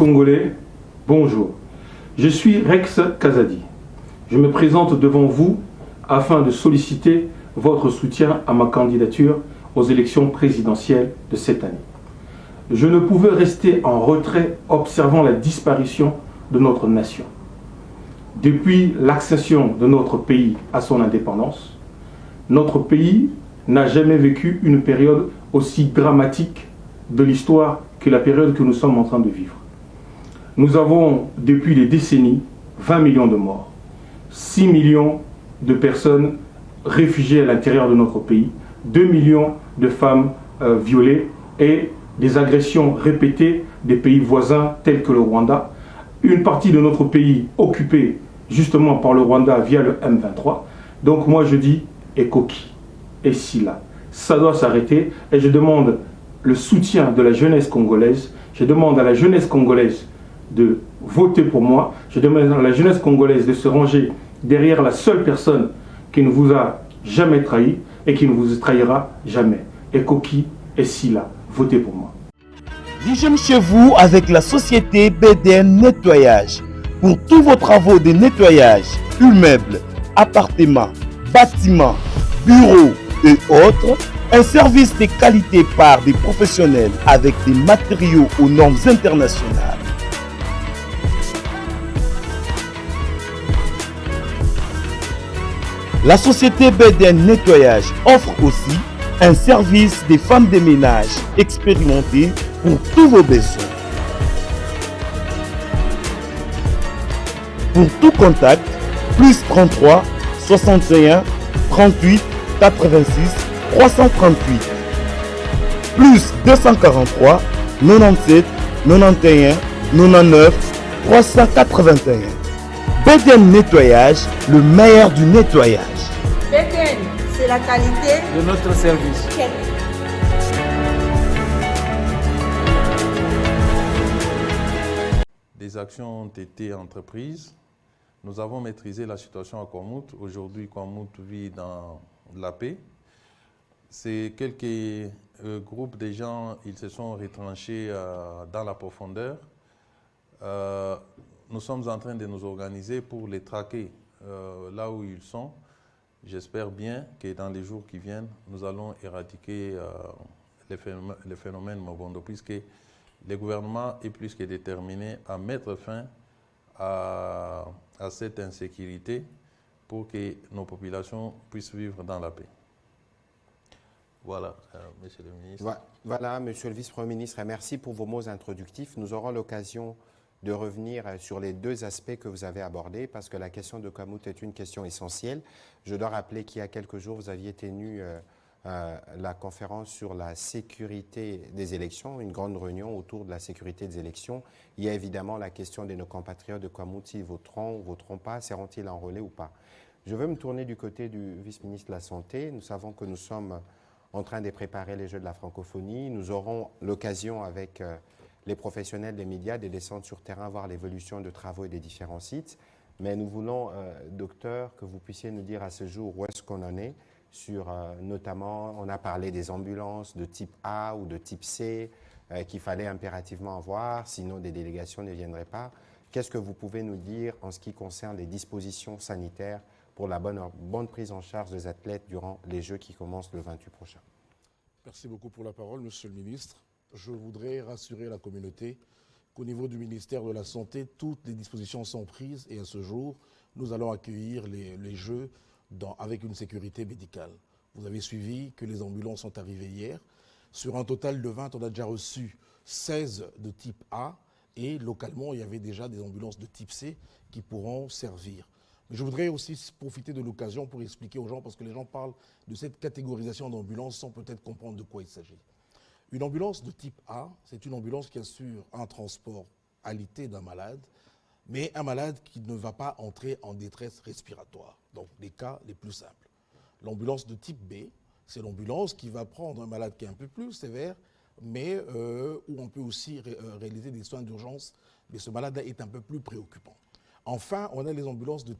Congolais, bonjour. Je suis Rex Kazadi. Je me présente devant vous afin de solliciter votre soutien à ma candidature aux élections présidentielles de cette année. Je ne pouvais rester en retrait observant la disparition de notre nation. Depuis l'accession de notre pays à son indépendance, notre pays n'a jamais vécu une période aussi dramatique de l'histoire que la période que nous sommes en train de vivre. Nous avons, depuis des décennies, 20 millions de morts, 6 millions de personnes réfugiées à l'intérieur de notre pays, 2 millions de femmes violées et des agressions répétées des pays voisins tels que le Rwanda, une partie de notre pays occupée justement par le Rwanda via le M23. Donc moi je dis, et Koki, et Sila, ça doit s'arrêter et je demande le soutien de la jeunesse congolaise. Je demande à la jeunesse congolaise de voter pour moi. Je demande à la jeunesse congolaise de se ranger derrière la seule personne qui ne vous a jamais trahi et qui ne vous trahira jamais. Et Koki et Sila, votez pour moi. L'hygiène chez vous avec la société BDN Nettoyage. Pour tous vos travaux de nettoyage, immeubles, appartements, bâtiments, bureaux et autres, un service de qualité par des professionnels avec des matériaux aux normes internationales. La société BDN Nettoyage offre aussi un service des femmes de ménage expérimentées pour tous vos besoins. Pour tout contact, plus 33 61 38 86 338, plus 243 97 91 99 381. BDN Nettoyage, le meilleur du nettoyage. BDN, c'est la qualité de notre service. Des actions ont été entreprises. Nous avons maîtrisé la situation à Kwamouth. Aujourd'hui, Kwamouth vit dans la paix. C'est quelques groupes de gens, ils se sont retranchés dans la profondeur. Nous sommes en train de nous organiser pour les traquer là où ils sont. J'espère bien que dans les jours qui viennent, nous allons éradiquer les phénomènes Mobondo, puisque le gouvernement est plus que déterminé à mettre fin à cette insécurité pour que nos populations puissent vivre dans la paix. Voilà, monsieur le ministre. Voilà, monsieur le vice-premier ministre, et merci pour vos mots introductifs. Nous aurons l'occasion de revenir sur les deux aspects que vous avez abordés, parce que la question de Kwamouth est une question essentielle. Je dois rappeler qu'il y a quelques jours, vous aviez tenu la conférence sur la sécurité des élections, une grande réunion autour de la sécurité des élections. Il y a évidemment la question de nos compatriotes de Kwamouth, s'ils voteront ou voteront pas, seront-ils enrôlés ou pas. Je veux me tourner du côté du vice-ministre de la Santé. Nous savons que nous sommes en train de préparer les Jeux de la francophonie. Nous aurons l'occasion avec les professionnels des médias de descendre sur terrain, voir l'évolution de travaux et des différents sites. Mais nous voulons, docteur, que vous puissiez nous dire à ce jour où est-ce qu'on en est sur notamment, on a parlé des ambulances de type A ou de type C qu'il fallait impérativement avoir, sinon des délégations ne viendraient pas. Qu'est-ce que vous pouvez nous dire en ce qui concerne les dispositions sanitaires pour la bonne prise en charge des athlètes durant les Jeux qui commencent le 28 prochain? Merci beaucoup pour la parole, monsieur le ministre. Je voudrais rassurer la communauté qu'au niveau du ministère de la Santé, toutes les dispositions sont prises et à ce jour, nous allons accueillir les Jeux avec une sécurité médicale. Vous avez suivi que les ambulances sont arrivées hier. Sur un total de 20, on a déjà reçu 16 de type A et localement, il y avait déjà des ambulances de type C qui pourront servir. Mais je voudrais aussi profiter de l'occasion pour expliquer aux gens, parce que les gens parlent de cette catégorisation d'ambulances sans peut-être comprendre de quoi il s'agit. Une ambulance de type A, c'est une ambulance qui assure un transport alité d'un malade, mais un malade qui ne va pas entrer en détresse respiratoire, donc les cas les plus simples. L'ambulance de type B, c'est l'ambulance qui va prendre un malade qui est un peu plus sévère, mais où on peut aussi réaliser des soins d'urgence, mais ce malade-là est un peu plus préoccupant. Enfin, on a les ambulances de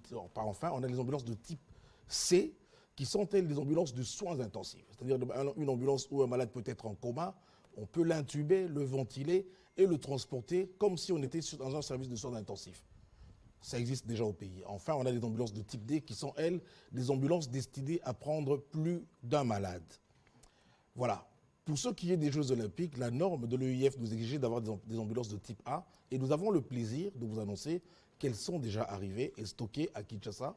type C, qui sont elles des ambulances de soins intensifs. C'est-à-dire une ambulance où un malade peut être en coma, on peut l'intuber, le ventiler et le transporter comme si on était dans un service de soins intensifs. Ça existe déjà au pays. Enfin, on a des ambulances de type D qui sont, elles, des ambulances destinées à prendre plus d'un malade. Voilà. Pour ce qui est des Jeux Olympiques, la norme de l'EIF nous exigeait d'avoir des ambulances de type A et nous avons le plaisir de vous annoncer qu'elles sont déjà arrivées et stockées à Kinshasa.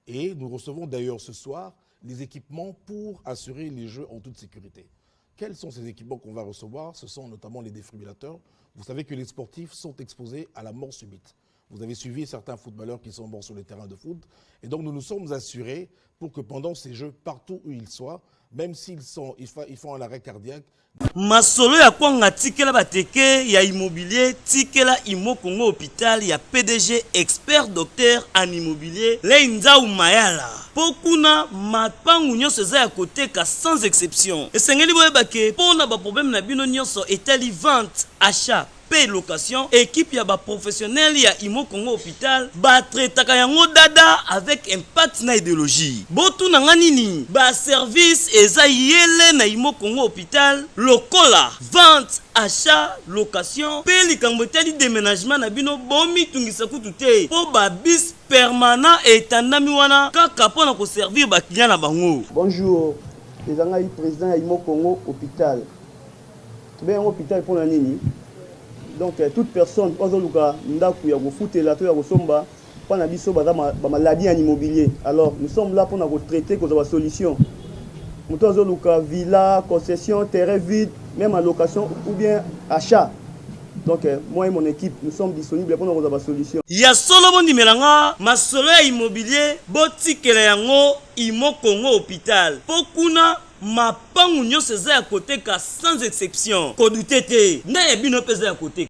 Et nous recevons d'ailleurs ce soir les équipements pour assurer les Jeux en toute sécurité. Quels sont ces équipements qu'on va recevoir? Ce sont notamment les défibrillateurs. Vous savez que les sportifs sont exposés à la mort subite. Vous avez suivi certains footballeurs qui sont morts sur les terrains de foot. Et donc nous nous sommes assurés pour que pendant ces Jeux, partout où ils soient, même s'ils font un arrêt cardiaque. Masolo ya kwanga tikela bateke ya immobilier tikela Imo Congo hôpital ya PDG expert docteur en immobilier Leinza Umayala. Pokuna mapangu nyonso eza ya koteka sans exception. Esengeli boyeba ke pona ba problème na bino nyonso etali vente, achat, paie location, équipe ya ba professionnel ya Imo Congo hôpital ba traitaka yango dada avec impact na idéologie. Botu na nganini ba service eza yele na Imo Congo hôpital lokola vente, achat, location, paie likambo etali déménagement na bino bomi tungisa kutu te po ba bis permanent etandami wana kaka pona ko servir ba client na bango. Bonjour, les angai président ya Imo Congo hôpital. Ben hôpital pour la nini. Donc toute personne ozoluka ndaku ya kofutela to ya kosomba pana biso baza ba maladie en immobilier. Alors nous sommes là pour na traiter cause ba solution. Muto ozoluka villa, concession, terrain vide, même en location ou bien achat. Donc moi et mon équipe nous sommes disponibles pour na ba solution. Ya solo bondi melanga masolo ya immobilier botikela yango Imo Congo hôpital. Pokuna mapangu nyonso eza ya koteka sans exception. Kodute te nda ya bino peza ya koteka.